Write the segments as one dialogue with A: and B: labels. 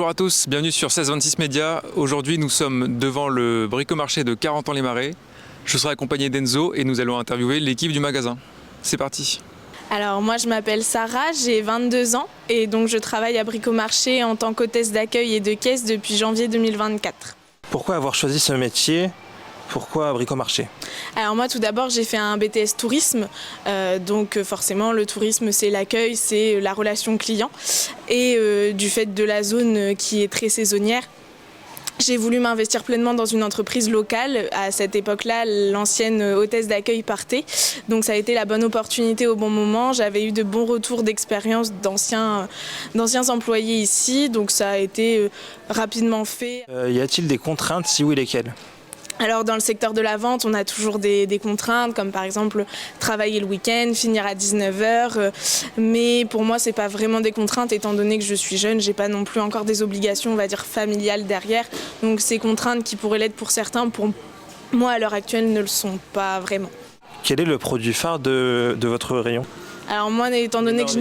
A: Bonjour à tous, bienvenue sur 1626 Média. Aujourd'hui nous sommes devant le bricomarché de Carentan-les-Marais. Je serai accompagné d'Enzo et nous allons interviewer l'équipe du magasin. C'est parti.
B: Alors moi je m'appelle Sarah, j'ai 22 ans et donc je travaille à Bricomarché en tant qu'hôtesse d'accueil et de caisse depuis janvier 2024.
C: Pourquoi avoir choisi ce métier ? Pourquoi Bricomarché ?
B: Alors moi tout d'abord j'ai fait un BTS tourisme, donc forcément le tourisme c'est l'accueil, c'est la relation client et du fait de la zone qui est très saisonnière, j'ai voulu m'investir pleinement dans une entreprise locale. À cette époque-là, l'ancienne hôtesse d'accueil partait, donc ça a été la bonne opportunité au bon moment. J'avais eu de bons retours d'expérience d'anciens employés ici, donc ça a été rapidement fait.
C: Y a-t-il des contraintes, si oui, lesquelles ?
B: Alors dans le secteur de la vente, on a toujours des contraintes, comme par exemple travailler le week-end, finir à 19h. Mais pour moi, c'est pas vraiment des contraintes, étant donné que je suis jeune, j'ai pas non plus encore des obligations, on va dire, familiales derrière. Donc ces contraintes qui pourraient l'être pour certains, pour moi à l'heure actuelle, ne le sont pas vraiment.
C: Quel est le produit phare de votre rayon ?
B: Alors moi, étant donné que je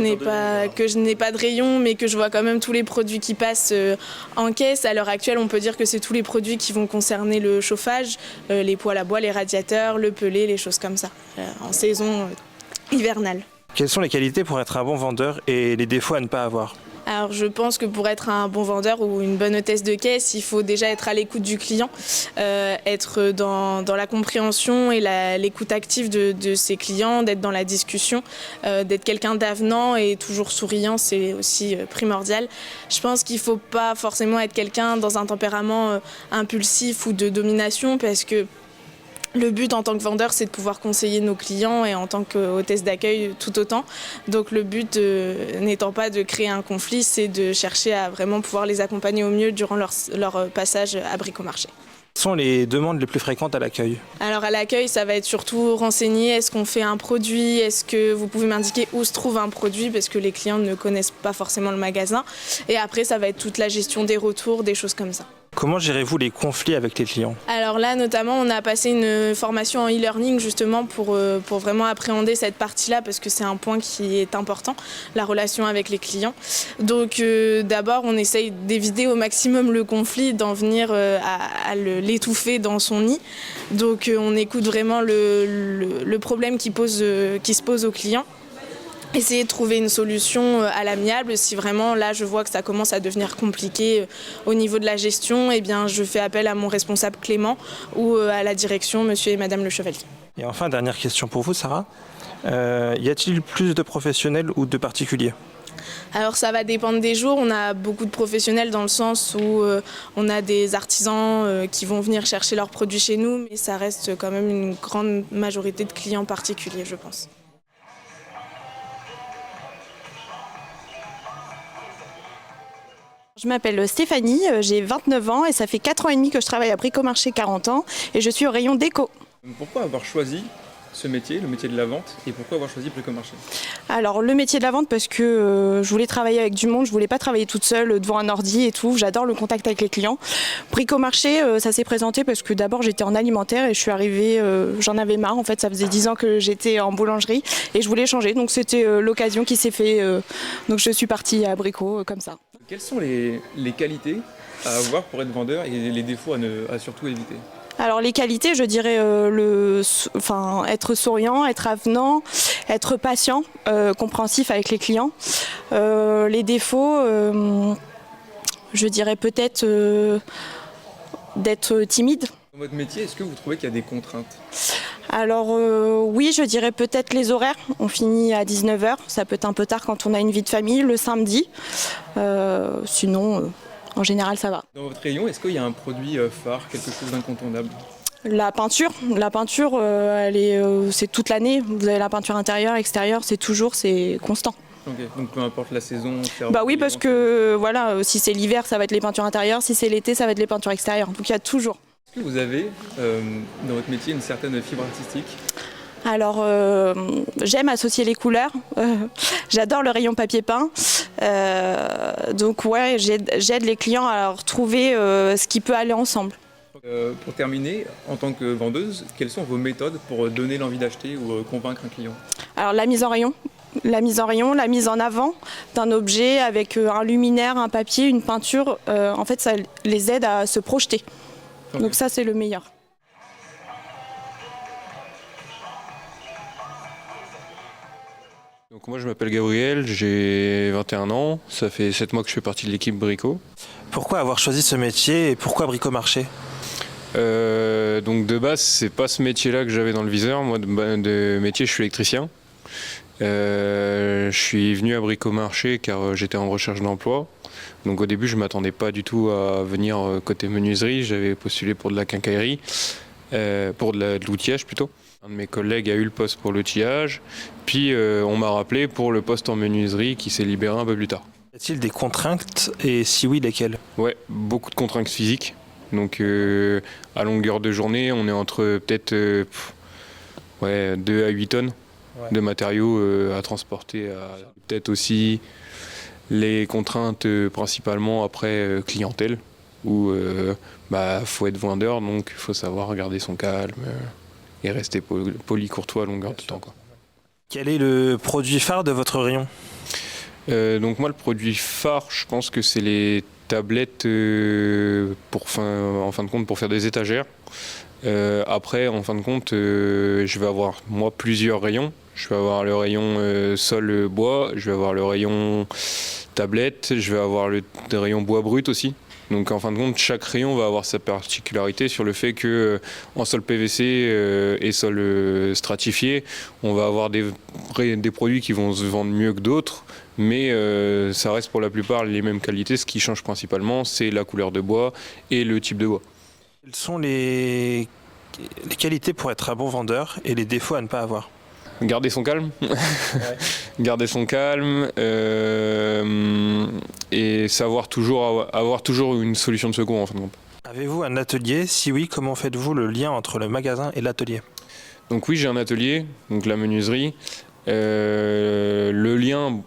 B: n'ai pas de rayon, mais que je vois quand même tous les produits qui passent en caisse, à l'heure actuelle, on peut dire que c'est tous les produits qui vont concerner le chauffage, les poêles à bois, les radiateurs, le pelé, les choses comme ça, en saison hivernale.
C: Quelles sont les qualités pour être un bon vendeur et les défauts à ne pas avoir ?
B: Alors je pense que pour être un bon vendeur ou une bonne hôtesse de caisse, il faut déjà être à l'écoute du client, être dans la compréhension et l'écoute active de ses clients, d'être dans la discussion, d'être quelqu'un d'avenant et toujours souriant, c'est aussi primordial. Je pense qu'il ne faut pas forcément être quelqu'un dans un tempérament impulsif ou de domination, parce que le but en tant que vendeur, c'est de pouvoir conseiller nos clients et en tant qu'hôtesse d'accueil tout autant. Donc le but n'étant pas de créer un conflit, c'est de chercher à vraiment pouvoir les accompagner au mieux durant leur passage à Bricomarché.
C: Quelles sont les demandes les plus fréquentes à l'accueil ?
B: Alors à l'accueil, ça va être surtout renseigner, est-ce qu'on fait un produit, est-ce que vous pouvez m'indiquer où se trouve un produit, parce que les clients ne connaissent pas forcément le magasin. Et après, ça va être toute la gestion des retours, des choses comme ça.
C: Comment gérez-vous les conflits avec les clients ?
B: Alors là, notamment, on a passé une formation en e-learning justement pour vraiment appréhender cette partie-là, parce que c'est un point qui est important, la relation avec les clients. Donc d'abord, on essaye d'éviter au maximum le conflit, d'en venir à l'étouffer dans son nid. Donc on écoute vraiment le problème qui se pose au client. Essayer de trouver une solution à l'amiable. Si vraiment là je vois que ça commence à devenir compliqué au niveau de la gestion, eh bien je fais appel à mon responsable Clément ou à la direction, monsieur et madame le Chevalier.
C: Et enfin, dernière question pour vous, Sarah. Y a-t-il plus de professionnels ou de particuliers ?
B: Alors ça va dépendre des jours, on a beaucoup de professionnels dans le sens où on a des artisans qui vont venir chercher leurs produits chez nous, mais ça reste quand même une grande majorité de clients particuliers, je pense.
D: Je m'appelle Stéphanie, j'ai 29 ans et ça fait 4 ans et demi que je travaille à Bricomarché Carentan et je suis au rayon déco.
A: Pourquoi avoir choisi ce métier, le métier de la vente, et pourquoi avoir choisi Bricomarché ?
D: Alors le métier de la vente parce que je voulais travailler avec du monde, je voulais pas travailler toute seule devant un ordi et tout, j'adore le contact avec les clients. Bricomarché, ça s'est présenté parce que d'abord j'étais en alimentaire et je suis arrivée, j'en avais marre en fait, ça faisait 10 ans que j'étais en boulangerie et je voulais changer, donc c'était l'occasion qui s'est fait, donc je suis partie à Brico comme ça.
A: Quelles sont les qualités à avoir pour être vendeur et les défauts à surtout éviter ?
D: Alors les qualités, je dirais être souriant, être avenant, être patient, compréhensif avec les clients. Les défauts, je dirais peut-être d'être timide.
A: Dans votre métier, est-ce que vous trouvez qu'il y a des contraintes ?
D: Alors oui, je dirais peut-être les horaires. On finit à 19h, ça peut être un peu tard quand on a une vie de famille, le samedi. Sinon, en général, ça va.
A: Dans votre rayon, est-ce qu'il y a un produit phare, quelque chose d'incontournable ?
D: La peinture, c'est toute l'année. Vous avez la peinture intérieure, extérieure, c'est constant.
A: Okay. Donc peu importe la saison.
D: Bah oui, parce que voilà, si c'est l'hiver, ça va être les peintures intérieures, si c'est l'été, ça va être les peintures extérieures. Donc il y a toujours.
A: Est-ce que vous avez dans votre métier une certaine fibre artistique ?
D: Alors j'aime associer les couleurs, j'adore le rayon papier peint, donc ouais, j'aide les clients à retrouver ce qui peut aller ensemble.
A: Pour terminer, en tant que vendeuse, quelles sont vos méthodes pour donner l'envie d'acheter ou convaincre un client ?
D: Alors la mise en rayon, La mise en rayon, la mise en avant d'un objet avec un luminaire, un papier, une peinture, en fait ça les aide à se projeter.
A: Ok.
D: Donc ça c'est le meilleur.
E: Donc moi je m'appelle Gabriel, j'ai 21 ans, ça fait 7 mois que je fais partie de l'équipe Brico.
C: Pourquoi avoir choisi ce métier et pourquoi bricomarché?
E: Donc de base c'est pas ce métier-là que j'avais dans le viseur, moi de métier je suis électricien. Je suis venu à Bricomarché car j'étais en recherche d'emploi. Donc au début je m'attendais pas du tout à venir côté menuiserie, j'avais postulé pour de la quincaillerie, pour de l'outillage plutôt. Un de mes collègues a eu le poste pour l'outillage, puis on m'a rappelé pour le poste en menuiserie qui s'est libéré un peu plus tard.
C: Y a-t-il des contraintes et si oui, lesquelles?
E: Ouais, beaucoup de contraintes physiques. Donc à longueur de journée, on est entre peut-être 2 à 8 tonnes de matériaux à transporter. Peut-être aussi les contraintes principalement après clientèle, où faut être vendeur, donc il faut savoir garder son calme et rester poli, courtois à longueur de temps, quoi.
C: Quel est le produit phare de votre rayon?
E: Donc moi le produit phare, je pense que c'est les tablettes en fin de compte pour faire des étagères. Après en fin de compte je vais avoir moi plusieurs rayons. Je vais avoir le rayon sol bois, je vais avoir le rayon tablette, je vais avoir le rayon bois brut aussi. Donc en fin de compte, chaque rayon va avoir sa particularité sur le fait que en sol PVC et sol stratifié, on va avoir des produits qui vont se vendre mieux que d'autres, mais ça reste pour la plupart les mêmes qualités. Ce qui change principalement, c'est la couleur de bois et le type de bois.
C: Quelles sont les qualités pour être un bon vendeur et les défauts à ne pas avoir?
E: Garder son calme, garder son calme et savoir avoir toujours une solution de secours en fin de compte.
C: Avez-vous un atelier? Si oui, comment faites-vous le lien entre le magasin et l'atelier?
E: Donc oui, j'ai un atelier, donc la menuiserie. Le lien,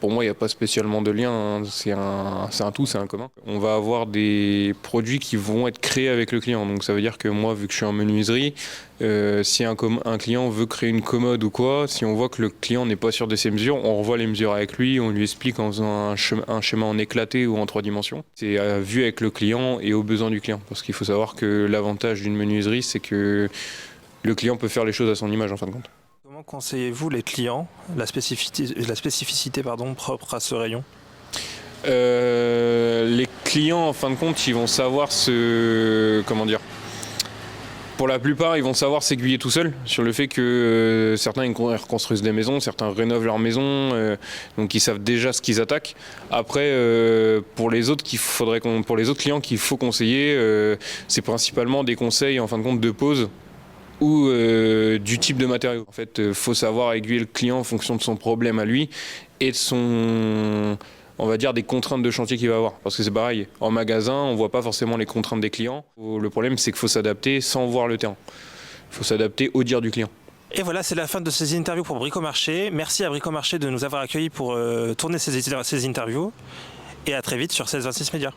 E: pour moi, il n'y a pas spécialement de lien, hein. C'est un tout, c'est un commun. On va avoir des produits qui vont être créés avec le client. Donc ça veut dire que moi, vu que je suis en menuiserie, si un client veut créer une commode ou quoi, si on voit que le client n'est pas sûr de ses mesures, on revoit les mesures avec lui, on lui explique en faisant un schéma en éclaté ou en 3 dimensions. C'est vu avec le client et aux besoins du client. Parce qu'il faut savoir que l'avantage d'une menuiserie, c'est que le client peut faire les choses à son image en fin de compte.
C: Comment conseillez-vous les clients, la spécificité propre à ce rayon?
E: Les clients, en fin de compte, ils vont savoir pour la plupart, ils vont savoir s'aiguiller tout seuls sur le fait que certains ils reconstruisent des maisons, certains rénovent leur maison, donc ils savent déjà ce qu'ils attaquent. Après, pour les autres clients qu'il faut conseiller, c'est principalement des conseils en fin de compte de pose ou du type de matériau. En fait, il faut savoir aiguiller le client en fonction de son problème à lui et de des contraintes de chantier qu'il va avoir. Parce que c'est pareil, en magasin, on ne voit pas forcément les contraintes des clients. Le problème, c'est qu'il faut s'adapter sans voir le terrain. Il faut s'adapter au dire du client.
C: Et voilà, c'est la fin de ces interviews pour Bricomarché. Merci à Bricomarché de nous avoir accueillis pour tourner ces interviews. Et à très vite sur 1626 Médias.